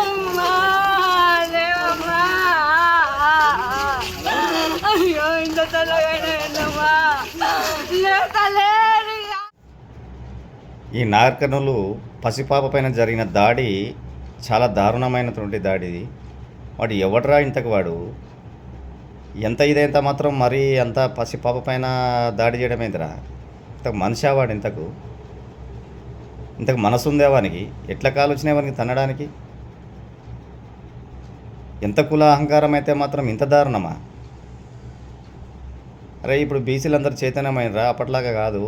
అమ్మా లేవమ్మా. అయ్యో ఇంత తలగానమ్మా లేతలేరు. ఈ నాగర్ కర్నూలు పసిపాప పైన జరిగిన దాడి చాలా దారుణమైనటువంటి దాడి. వాడు ఎవడరా ఇంతకు వాడు ఎంత ఇదైతే మాత్రం మరీ అంత పసిపాప పైన దాడి చేయడం ఏందిరా? ఇంతకు మనిషి వాడు ఇంతకు మనసు ఉందే వానికి? ఎట్లా కాలుచ్చినాయి వానికి తన్నడానికి? ఎంత కుల అహంకారం అయితే మాత్రం ఇంత దారుణమా? అరే ఇప్పుడు బీసీలందరూ చైతన్యమైనరా? అప్పట్లాగా కాదు.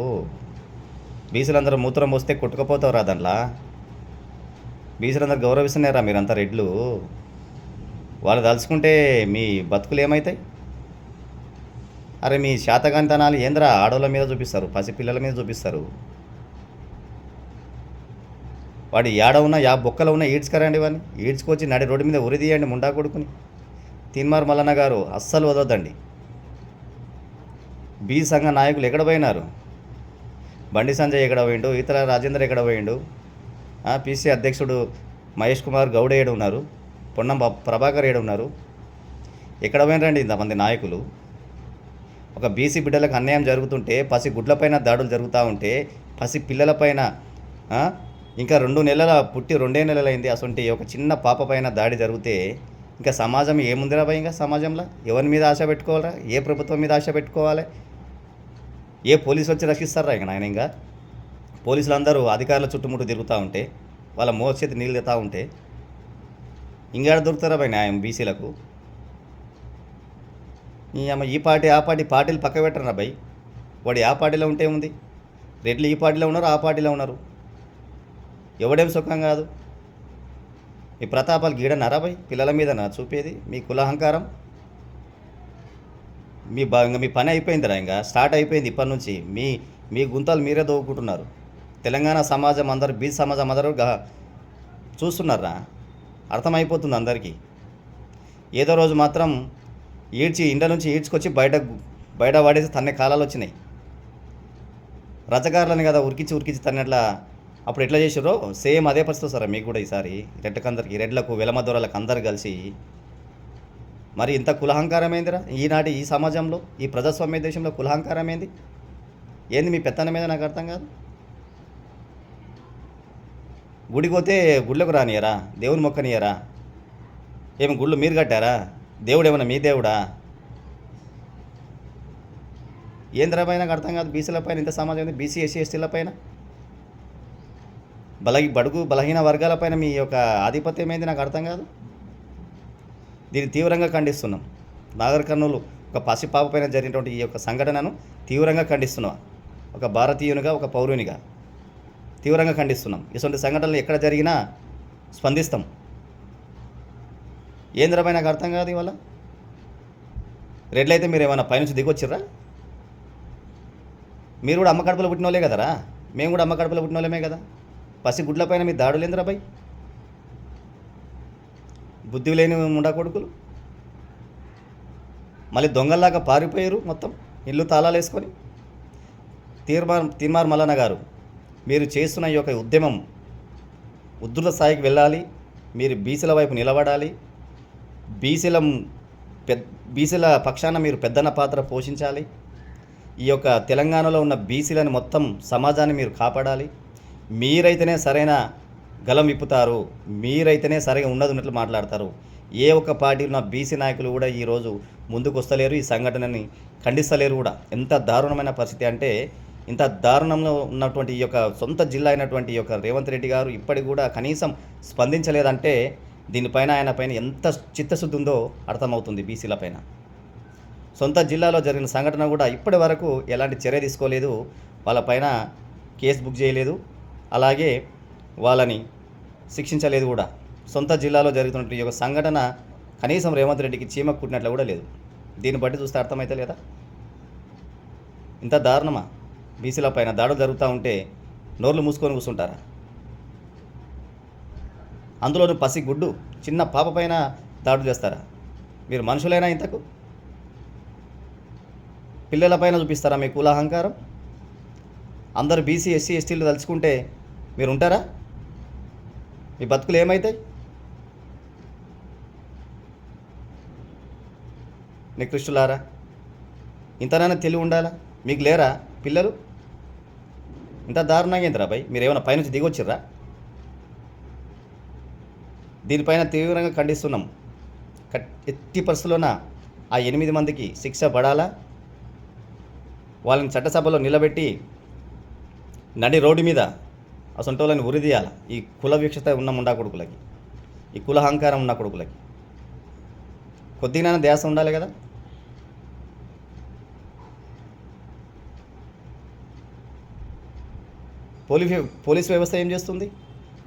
బీసీలందరూ మూత్రం వస్తే కొట్టుకుపోతావురా దాంట్లో. బీసీలందరూ గౌరవిస్తున్నారా మీరంతా రెడ్లు? వాళ్ళు తలుచుకుంటే మీ బతుకులు ఏమవుతాయి? అరే మీ శాతకాంతనాలు ఏంద్రా ఆడోళ్ళ మీద చూపిస్తారు, పసిపిల్లల మీద చూపిస్తారు. వాడు ఏడ ఉన్న బొక్కలో ఉన్న ఈడ్చుకరండి వాడిని. ఈడ్చుకొచ్చి నడి రోడ్డు మీద ఉరి తీయండి ముండా కొడుకుని. తీన్మార్ మల్లన్న గారు అస్సలు వదొద్దండి. బీ సంఘ నాయకులు ఎక్కడ పోయినారు? బండి సంజయ్ ఎక్కడ పోయిండు? ఈతల రాజేందర్ ఎక్కడ పోయిండు? పీసీ అధ్యక్షుడు మహేష్ కుమార్ గౌడ్ ఏడు ఉన్నారు? పొన్నం ప్రభాకర్ ఏడు ఉన్నారు? ఎక్కడ పోయినరండి ఇంతమంది నాయకులు? ఒక బీసీ బిడ్డలకు అన్యాయం జరుగుతుంటే, పసి గుడ్లపైన దాడులు జరుగుతూ ఉంటే, పసి పిల్లలపైన ఇంకా 2 నెలల పుట్టి 2 నెలలైంది అసొంటి ఒక చిన్న పాప పైన దాడి జరిగితే ఇంకా సమాజం ఏముందిరా భయ? ఇంకా సమాజంలో ఎవరి మీద ఆశ పెట్టుకోవాలరా? ఏ ప్రభుత్వం మీద ఆశ పెట్టుకోవాలి? ఏ పోలీసు వచ్చి రక్షిస్తారా? ఇక నాయన ఇంకా పోలీసులు అందరూ అధికారుల చుట్టుముట్టు తిరుగుతూ ఉంటే, వాళ్ళ మోచేతి నీళ్ళు తెస్తూ ఉంటే ఇంకేడ దొరుకుతారా భయ న్యాయం బీసీలకు? ఈ పార్టీ ఆ పార్టీలు పక్క పెట్టరా భయ్? వాడు ఆ పార్టీలో ఉంటే ఉంది. రెడ్లు ఈ పార్టీలో ఉన్నారు, ఆ పార్టీలో ఉన్నారు. ఎవడేం సుఖం కాదు. మీ ప్రతాపాలు గీడన్నారా భయ్? పిల్లల మీద చూపేది మీ కులహంకారం. మీ పని అయిపోయిందిరా, ఇంకా స్టార్ట్ అయిపోయింది. ఇప్పటి నుంచి మీ గుంతలు మీరే దోవుకుంటున్నారు. తెలంగాణ సమాజం అందరూ, బీసీ సమాజం అందరూ చూస్తున్నారా? అర్థమైపోతుంది అందరికీ. ఏదో రోజు మాత్రం ఇంట నుంచి ఈడ్చుకొచ్చి బయట వాడేసి తన్నే కాలాలు వచ్చినాయి. రజగారులని కదా ఉరికించి తన్నట్లా అప్పుడు ఎట్లా చేసారో సేమ్ అదే పరిస్థితి వస్తారా మీకు కూడా ఈసారి? రెడ్లకందరికి, రెడ్లకు, వెలమదొరలకు అందరు కలిసి మరి ఇంత కులహంకారం ఏందిరా ఈనాటి ఈ సమాజంలో, ఈ ప్రజాస్వామ్య దేశంలో కులహంకారం ఏంది? ఏంది మీ పెత్తనం మీద నాకు అర్థం కాదు. గుడికి పోతే గుళ్ళకు రానియరా? దేవుని మొక్కనియరా? ఏమి గుళ్ళు మీరు కట్టారా? దేవుడు ఏమన్నా మీ దేవుడా? ఏంద్రా పైన నాకు అర్థం కాదు. బీసీల పైన ఇంత సమాజం ఉంది. బీసీ ఎస్సీ ఎస్టీల పైన, బడుగు బలహీన వర్గాలపైన మీ యొక్క ఆధిపత్యం ఏంది నాకు అర్థం కాదు. దీన్ని తీవ్రంగా ఖండిస్తున్నాం. నాగర్ కర్నూలు ఒక పసిపాప పైన జరిగినటువంటి ఈ యొక్క సంఘటనను తీవ్రంగా ఖండిస్తున్నాం. ఒక భారతీయునిగా, ఒక పౌరునిగా తీవ్రంగా ఖండిస్తున్నాం. ఇటువంటి సంఘటనలు ఎక్కడ జరిగినా స్పందిస్తాం. ఏంద్రపై నాకు అర్థం కాదు. ఇవాళ రెడ్లయితే మీరు ఏమైనా పైనుంచి దిగొచ్చిర్రా? మీరు కూడా అమ్మ కడుపులో పుట్టిన వాళ్ళే కదరా? మేము కూడా అమ్మ కడుపులో పుట్టిన వాళ్ళమే కదా. పసి గుడ్లపైన మీ దాడులు ఏందిరా భయ్? బుద్ధి లేని ముండా కొడుకులు మళ్ళీ దొంగల్లాగా పారిపోయారు. మొత్తం ఇల్లు తాళాలు వేసుకొని. తీన్మార్ మల్లన్న గారు, మీరు చేస్తున్న ఈ యొక్క ఉద్యమం ఉద్ధృత స్థాయికి వెళ్ళాలి. మీరు బీసీల వైపు నిలబడాలి. బీసీల పక్షాన మీరు పెద్దన్న పాత్ర పోషించాలి. ఈ యొక్క తెలంగాణలో ఉన్న బీసీలను మొత్తం సమాజాన్ని మీరు కాపాడాలి. మీరైతేనే సరైన గలం విప్పుతారు. మీరైతేనే సరిగా ఉన్నట్లు మాట్లాడతారు. ఏ ఒక్క పార్టీలో ఉన్న బీసీ నాయకులు కూడా ఈరోజు ముందుకు వస్తలేరు. ఈ సంఘటనని ఖండిస్తలేరు కూడా. ఎంత దారుణమైన పరిస్థితి అంటే, ఇంత దారుణంలో ఉన్నటువంటి ఈ యొక్క సొంత జిల్లా అయినటువంటి ఈ యొక్క రేవంత్ రెడ్డి గారు ఇప్పటికి కూడా కనీసం స్పందించలేదంటే దీనిపైన ఆయన పైన ఎంత చిత్తశుద్ధి ఉందో అర్థమవుతుంది. బీసీల పైన సొంత జిల్లాలో జరిగిన సంఘటన కూడా ఇప్పటి వరకు ఎలాంటి చర్య తీసుకోలేదు. వాళ్ళపైన కేసు బుక్ చేయలేదు. అలాగే వాళ్ళని శిక్షించలేదు కూడా. సొంత జిల్లాలో జరుగుతున్న ఈ యొక్క సంఘటన కనీసం రేవంత్ రెడ్డికి చీమ కుట్టినట్లు కూడా లేదు. దీన్ని బట్టి చూస్తే అర్థమైతే లేదా? ఇంత దారుణమా? బీసీల పైన దాడులు జరుగుతూ ఉంటే నోర్లు మూసుకొని కూర్చుంటారా? అందులోనూ పసి గుడ్డు చిన్న పాప పైన దాడులు చేస్తారా? మీరు మనుషులైనా ఇంతకు? పిల్లల పైన చూపిస్తారా మీ కుల అహంకారం? అందరు బీసీ ఎస్సీ ఎస్టీలు తలుచుకుంటే మీరు ఉంటారా? మీ బతుకులు ఏమవుతాయి? నికృష్టులారా, ఇంతనైనా తెలివి ఉండాలా? మీకు లేరా పిల్లలు? ఇంత దారుణంగా ఏందిరా భయ్? మీరు ఏమైనా పైనుంచి దిగొచ్చిర్రా? దీనిపైన తీవ్రంగా ఖండిస్తున్నాం. ఎట్టి పరిస్థితుల్లోన ఆ 8 మందికి శిక్ష పడాలా? వాళ్ళని చట్టసభలో నిలబెట్టి నడి రోడ్డు మీద అసంటోళ్ళని ఉరిదీయాలి. ఈ కుల వీక్షత ఉన్న ముండా కొడుకులకి, ఈ కుల అహంకారం ఉన్న కొడుకులకి కొద్దిగా ధ్యాస ఉండాలి కదా. పోలీస్ వ్యవస్థ ఏం చేస్తుంది?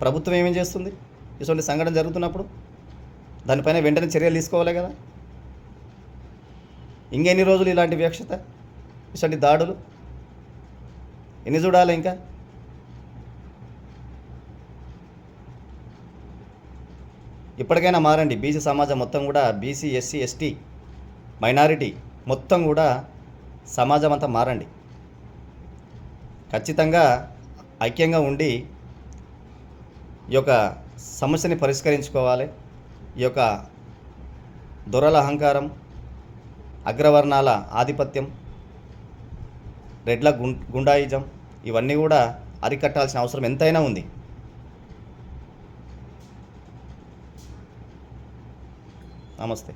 ప్రభుత్వం ఏమేం చేస్తుంది? ఇటువంటి సంఘటన జరుగుతున్నప్పుడు దానిపైన వెంటనే చర్యలు తీసుకోవాలి కదా. ఇంకెన్ని రోజులు ఇలాంటి వివక్షత, ఇటువంటి దాడులు ఎన్ని చూడాలి? ఇంకా ఇప్పటికైనా మారండి. బీసీ సమాజం మొత్తం కూడా, బీసీ ఎస్సీ ఎస్టీ మైనారిటీ మొత్తం కూడా సమాజం అంతా మారండి. ఖచ్చితంగా ఐక్యంగా ఉండి ఈ యొక్క సమస్యని పరిష్కరించుకోవాలి. ఈ యొక్క దొరల అహంకారం, అగ్రవర్ణాల ఆధిపత్యం, రెడ్ల గుండాయిజం ఇవన్నీ కూడా అరికట్టాల్సిన అవసరం ఎంతైనా ఉంది. నమస్తే.